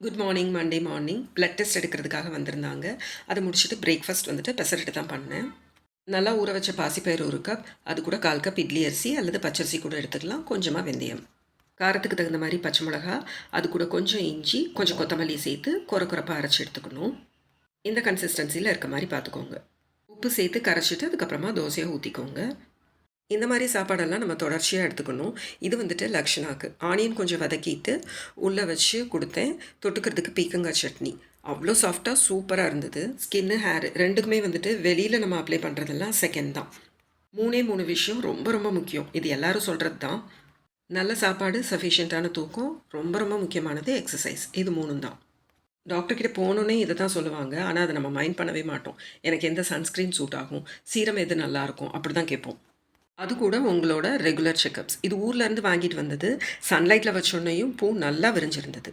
Good morning. Monday morning blood test எடுக்கிறதுக்காக வந்திருந்தாங்க. அதை முடிச்சுட்டு பிரேக்ஃபாஸ்ட் வந்துட்டு பெசரட்டு தான் பண்ணேன். நல்லா ஊற வச்ச பாசிப்பயிறு 1 கப், அது கூட 1/4 கப் இட்லி அரிசி அல்லது பச்சரிசி கூட எடுத்துக்கலாம். கொஞ்சமாக வெந்தயம், காரத்துக்கு தகுந்த மாதிரி பச்சை மிளகா, அது கூட கொஞ்சம் இஞ்சி, கொஞ்சம் கொத்தமல்லி சேர்த்து கொரப்பாக அரைச்சி எடுத்துக்கணும். இந்த கன்சிஸ்டன்சியில் இருக்க மாதிரி பார்த்துக்கோங்க. உப்பு சேர்த்து கரைச்சிட்டு அதுக்கப்புறமா தோசையாக ஊற்றிக்கோங்க. இந்த மாதிரி சாப்பாடெல்லாம் நம்ம தொடர்ச்சியாக எடுத்துக்கணும். இது வந்துட்டு லக்ஷனாக்கு ஆனியன் கொஞ்சம் வதக்கிட்டு உள்ளே வச்சு கொடுத்தேன். தொட்டுக்கிறதுக்கு பீக்கங்காய் சட்னி அவ்வளோ சாஃப்டாக சூப்பராக இருந்தது. ஸ்கின்னு ஹேர் ரெண்டுக்குமே வந்துட்டு வெளியில் நம்ம அப்ளை பண்ணுறதெல்லாம் செகண்ட் தான். 3 விஷயம் ரொம்ப ரொம்ப முக்கியம். இது எல்லாரும் சொல்கிறது தான். நல்ல சாப்பாடு, சஃபிஷியண்ட்டான தூக்கம், ரொம்ப ரொம்ப முக்கியமானது எக்ஸசைஸ். இது 3 தான். டாக்டர்கிட்ட போகணுன்னே இதை தான் சொல்லுவாங்க. ஆனால் அதை நம்ம மைண்ட் பண்ணவே மாட்டோம். எனக்கு எந்த சன்ஸ்க்ரீன் சூட் ஆகும், சீரம் எது நல்லாயிருக்கும், அப்படி தான் கேட்போம். அது கூட உங்களோட ரெகுலர் செக்கப்ஸ். இது ஊர்லேருந்து வாங்கிட்டு வந்தது. சன்லைட்டில் வச்சோன்னையும் பூ நல்லா விரிஞ்சிருந்தது.